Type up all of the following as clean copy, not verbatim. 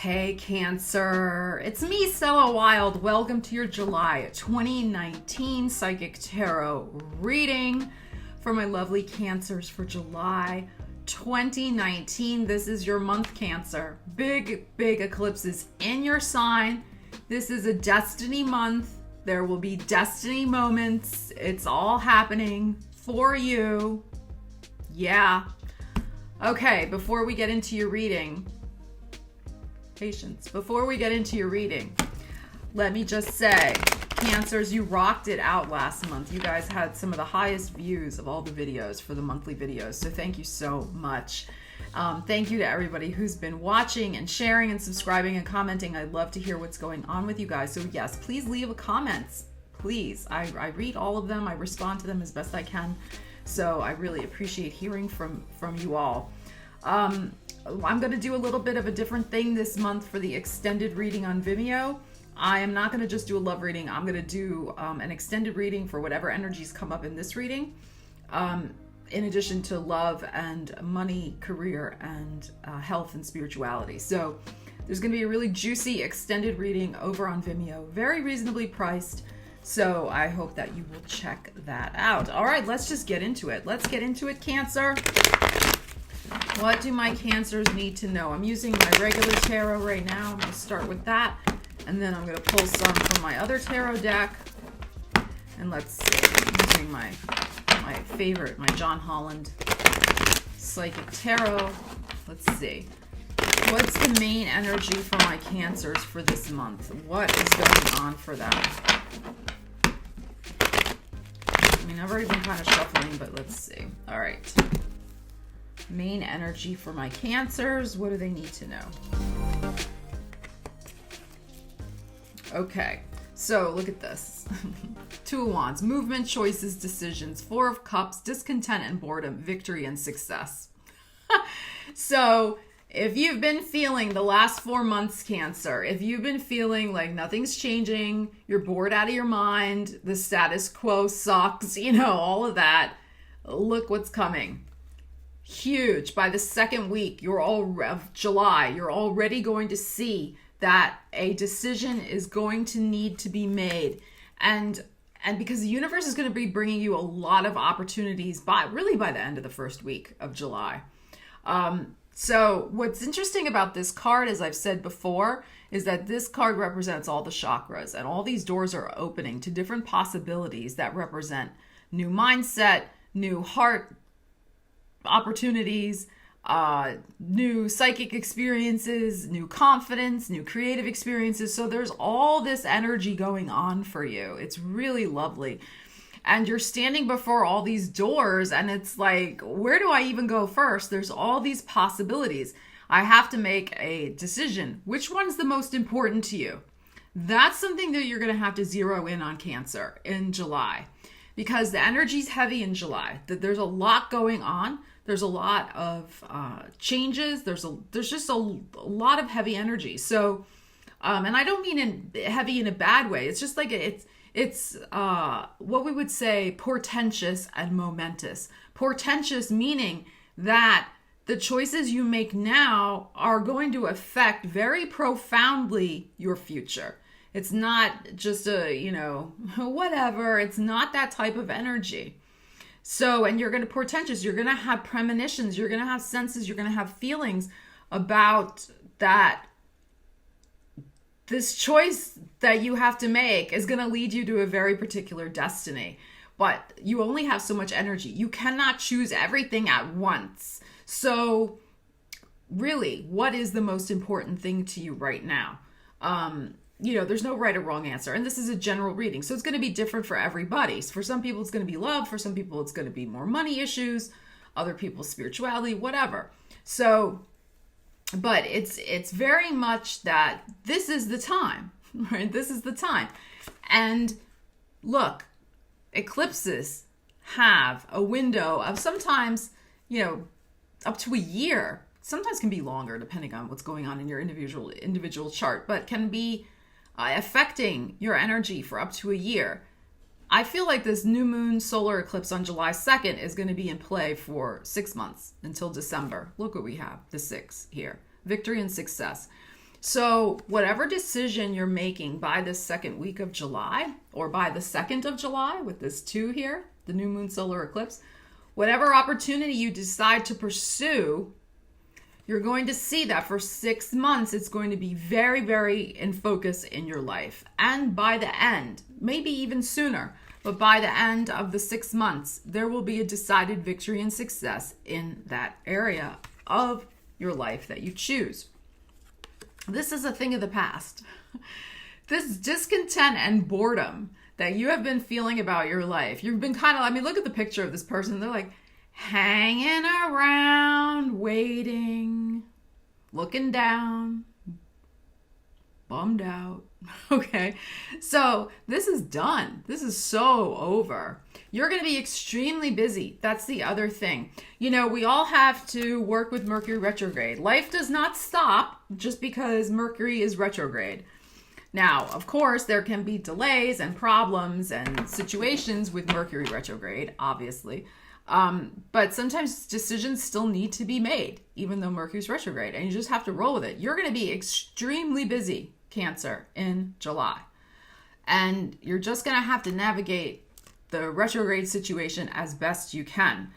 Hey Cancer, it's me, Stella Wilde. Welcome to your July 2019 Psychic Tarot reading for my lovely Cancers for July 2019. This is your month, Cancer. Big eclipses in your sign. This is a destiny month. There will be destiny moments. It's all happening for you. Yeah. Okay, before we get into your reading, before we get into your reading, let me just say, Cancers, you rocked it out last month. You guys had some of the highest views of all the videos for the monthly videos, so thank you so much. Thank you to everybody who's been watching and sharing and subscribing and commenting. I'd love to hear what's going on with you guys. So yes, please leave a comment. Please. I read all of them. I respond to them as best I can. So I really appreciate hearing from you all. I'm going to do a little bit of a different thing this month for the extended reading on Vimeo. I am not going to just do a love reading. I'm going to do an extended reading for whatever energies come up in this reading, in addition to love and money, career, and health and spirituality. So there's going to be a really juicy extended reading over on Vimeo, very reasonably priced. So I hope that you will check that out. All right, let's just get into it. Let's get into it, Cancer. What do my Cancers need to know? I'm using my regular tarot right now. I'm going to start with that. And then I'm going to pull some from my other tarot deck. And let's see. I'm using my favorite, my John Holland Psychic Tarot. Let's see. What's the main energy for my Cancers for this month? What is going on for them? I mean, I've already been kind of shuffling, but let's see. All right. Main energy for my Cancers. What do they need to know? Okay, so look at this. Two of Wands, movement, choices, decisions. Four of Cups, discontent and boredom, victory and success. So if you've been feeling the last 4 months, Cancer, if you've been feeling like nothing's changing, you're bored out of your mind, the status quo sucks, all of that, look what's coming. Huge. By the second week of July, you're already going to see that a decision is going to need to be made. And because the universe is going to be bringing you a lot of opportunities by the end of the first week of July. So what's interesting about this card, as I've said before, is that this card represents all the chakras, and all these doors are opening to different possibilities that represent new mindset, new heart opportunities, new psychic experiences, new confidence, new creative experiences. So there's all this energy going on for you. It's really lovely. And you're standing before all these doors and it's like, where do I even go first? There's all these possibilities. I have to make a decision. Which one's the most important to you? That's something that you're going to have to zero in on, Cancer, in July, because the energy's heavy in July. There's a lot going on. There's a lot of changes. There's just a lot of heavy energy. So, and I don't mean heavy in a bad way. It's just like it's what we would say portentous and momentous. Portentous meaning that the choices you make now are going to affect very profoundly your future. It's not just whatever. It's not that type of energy. So, and you're going to portentous, you're going to have premonitions, you're going to have senses, you're going to have feelings about that. This choice that you have to make is going to lead you to a very particular destiny, but you only have so much energy. You cannot choose everything at once. So really, what is the most important thing to you right now? There's no right or wrong answer. And this is a general reading. So it's going to be different for everybody. For some people, it's going to be love. For some people, it's going to be more money issues. Other people, spirituality, whatever. So, but it's very much that this is the time, right? This is the time. And look, eclipses have a window of sometimes, up to a year. Sometimes can be longer depending on what's going on in your individual chart, but can be affecting your energy for up to a year. I feel like this new moon solar eclipse on July 2nd is going to be in play for 6 months until December. Look what we have, the 6 here. Victory and success. So whatever decision you're making by the second week of July, or by the 2nd of July with this 2 here, the new moon solar eclipse, whatever opportunity you decide to pursue, you're going to see that for 6 months, it's going to be very, very in focus in your life. And by the end, maybe even sooner, but by the end of the 6 months, there will be a decided victory and success in that area of your life that you choose. This is a thing of the past. This discontent and boredom that you have been feeling about your life. You've been kind of, I mean, look at the picture of this person. They're like hanging around, waiting, looking down, bummed out. Okay. So this is done. This is so over. You're going to be extremely busy. That's the other thing. You know, we all have to work with Mercury retrograde. Life does not stop just because Mercury is retrograde. Now, of course, there can be delays and problems and situations with Mercury retrograde, obviously. But sometimes decisions still need to be made, even though Mercury's retrograde, and you just have to roll with it. You're going to be extremely busy, Cancer, in July. And you're just going to have to navigate the retrograde situation as best you can.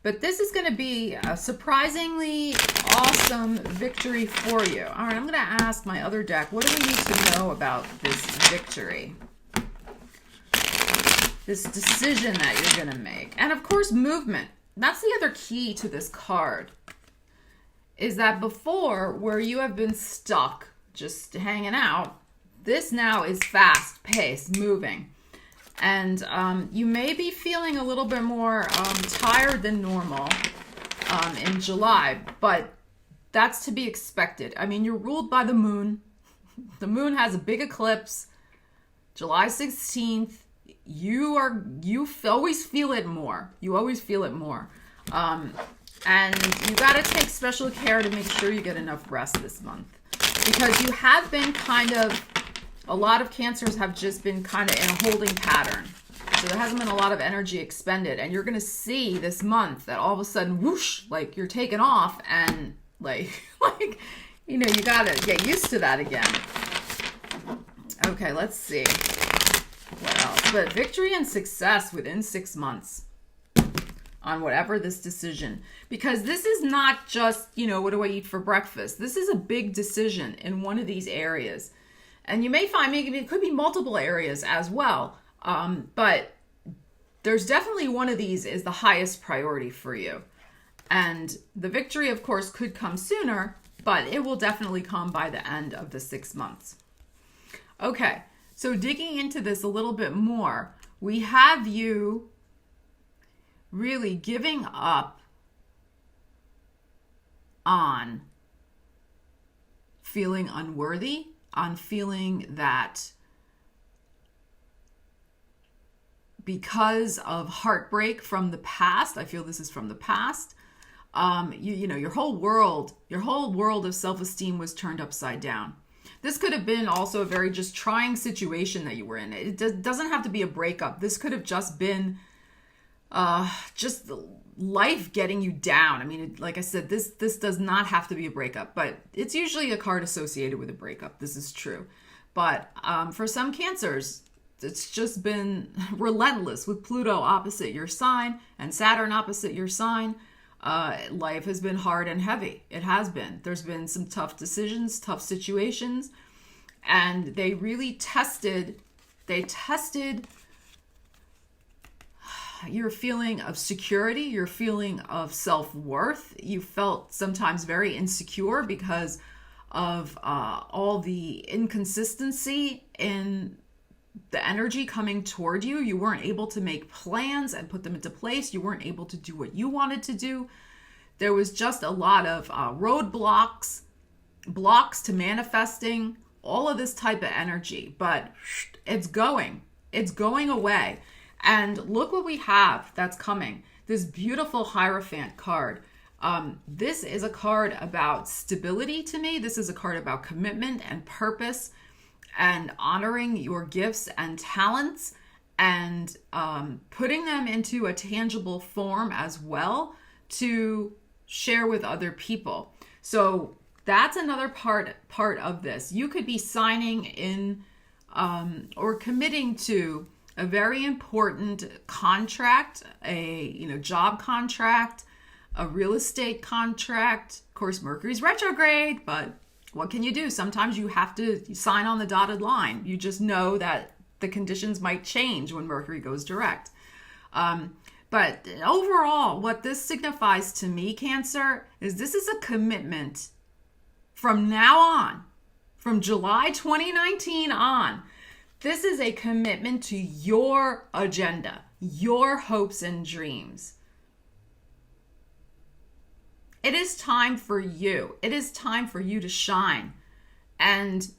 But this is going to be a surprisingly awesome victory for you. All right, I'm going to ask my other deck, what do we need to know about this victory? This decision that you're going to make. And of course, movement. That's the other key to this card. Is that before, where you have been stuck, just hanging out, this now is fast paced, moving. And you may be feeling a little bit more tired than normal in July, but that's to be expected. I mean, you're ruled by the moon. The moon has a big eclipse, July 16th. You always feel it more. You always feel it more. And you got to take special care to make sure you get enough rest this month. Because you have been kind of, a lot of Cancers have just been kind of in a holding pattern. So there hasn't been a lot of energy expended. And you're going to see this month that all of a sudden, whoosh, like you're taking off and like, you know, you got to get used to that again. Okay, let's see. What else? But victory and success within 6 months on whatever this decision. Because this is not just, you know, what do I eat for breakfast? This is a big decision in one of these areas. And you may find maybe it could be multiple areas as well. But there's definitely one of these is the highest priority for you. And the victory, of course, could come sooner, but it will definitely come by the end of the 6 months. Okay, so digging into this a little bit more, we have you really giving up on feeling unworthy, on feeling that because of heartbreak from the past, I feel this is from the past, you know, your whole world of self-esteem was turned upside down. This could have been also a very just trying situation that you were in. It doesn't have to be a breakup. This could have just been just life getting you down. I mean, like I said, this does not have to be a breakup, but it's usually a card associated with a breakup. This is true. But for some Cancers, it's just been relentless with Pluto opposite your sign and Saturn opposite your sign. Life has been hard and heavy. It has been. There's been some tough decisions, tough situations, and they really tested your feeling of security, your feeling of self-worth. You felt sometimes very insecure because of all the inconsistency in the energy coming toward you. You weren't able to make plans and put them into place. You weren't able to do what you wanted to do. There was just a lot of roadblocks, blocks to manifesting, all of this type of energy. But it's going away. And look what we have that's coming. This beautiful Hierophant card. This is a card about stability to me. This is a card about commitment and purpose and honoring your gifts and talents and putting them into a tangible form as well to share with other people. So That's another part of this. You could be signing in or committing to a very important contract, a job contract, a real estate contract. Of course, Mercury's retrograde, but what can you do? Sometimes you have to sign on the dotted line. You just know that the conditions might change when Mercury goes direct. But overall, what this signifies to me, Cancer, is this is a commitment from now on, from July 2019 on. This is a commitment to your agenda, your hopes and dreams. It is time for you. It is time for you to shine and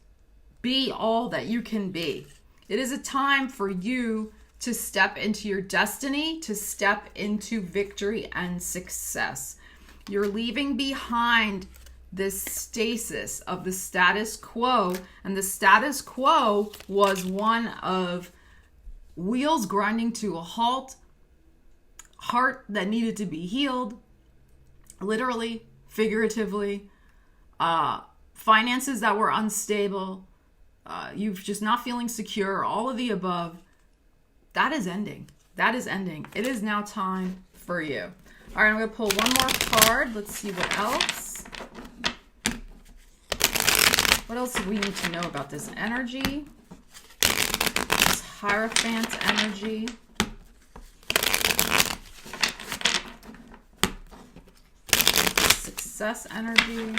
be all that you can be. It is a time for you to step into your destiny, to step into victory and success. You're leaving behind this stasis of the status quo, and the status quo was one of wheels grinding to a halt, heart that needed to be healed, literally, figuratively, finances that were unstable, you just not feeling secure, all of the above. That is ending. That is ending. It is now time for you. All right, I'm going to pull one more card. Let's see what else. What else do we need to know about this energy? This Hierophant energy. Success energy. What do we need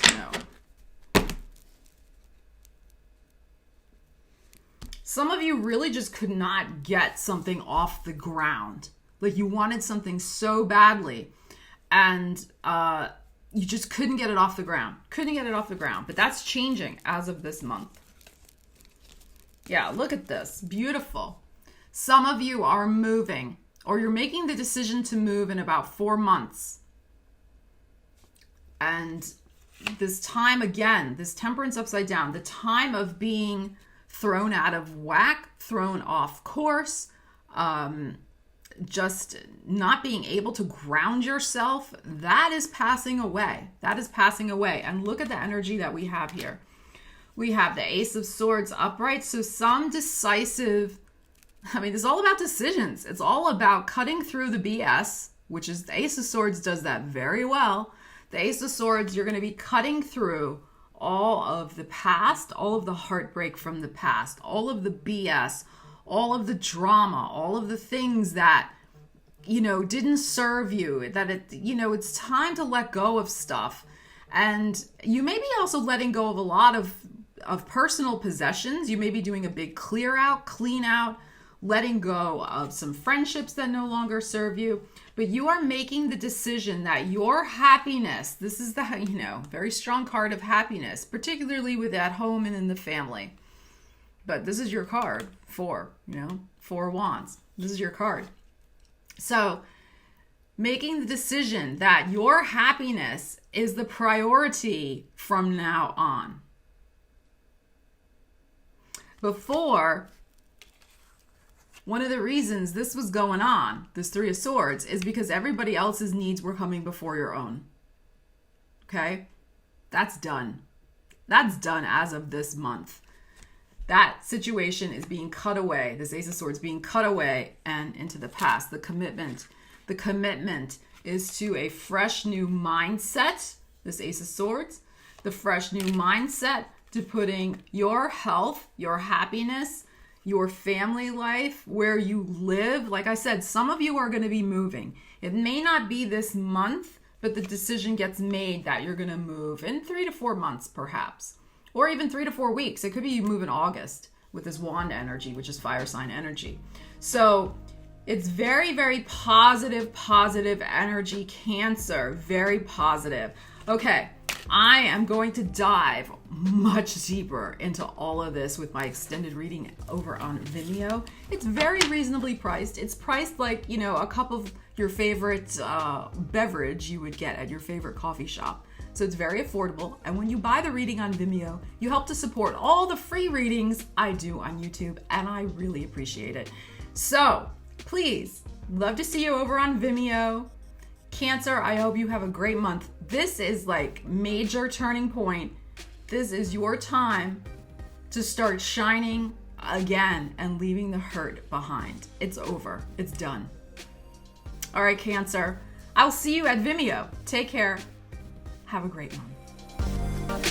to know? Some of you really just could not get something off the ground. Like you wanted something so badly and you just couldn't get it off the ground. But that's changing as of this month. Yeah, look at this. Beautiful. Some of you are moving, or you're making the decision to move in about 4 months. And this time again, this Temperance upside down, the time of being thrown out of whack, thrown off course, just not being able to ground yourself, that is passing away. And look at the energy that we have here. We have the Ace of Swords upright. So some decisive, it's all about decisions. It's all about cutting through the BS, which is the Ace of Swords does that very well. The Ace of Swords, you're going to be cutting through all of the past, all of the heartbreak from the past, all of the BS, all of the drama, all of the things that, didn't serve you, that it's time to let go of stuff. And you may be also letting go of a lot of personal possessions. You may be doing a big clean out, letting go of some friendships that no longer serve you. But you are making the decision that your happiness, this is the, very strong card of happiness, particularly with at home and in the family. But this is your card, 4 Wands. This is your card. So making the decision that your happiness is the priority from now on. Before, one of the reasons this was going on, this 3 of Swords, is because everybody else's needs were coming before your own. Okay? That's done. That's done as of this month. That situation is being cut away. This Ace of Swords being cut away and into the past. The commitment is to a fresh new mindset. This Ace of Swords. The fresh new mindset to putting your health, your happiness, your family life, where you live. Like I said, some of you are going to be moving. It may not be this month, but the decision gets made that you're going to move in 3 to 4 months, perhaps. Or even 3 to 4 weeks. It could be you move in August with this Wand energy, which is fire sign energy. So it's very, very positive energy, Cancer. Very positive. Okay, I am going to dive much deeper into all of this with my extended reading over on Vimeo. It's very reasonably priced. It's priced like, a cup of your favorite beverage you would get at your favorite coffee shop. So it's very affordable. And when you buy the reading on Vimeo, you help to support all the free readings I do on YouTube, and I really appreciate it. So please, love to see you over on Vimeo. Cancer, I hope you have a great month. This is like major turning point. This is your time to start shining again and leaving the hurt behind. It's over. It's done. All right, Cancer. I'll see you at Vimeo. Take care. Have a great one.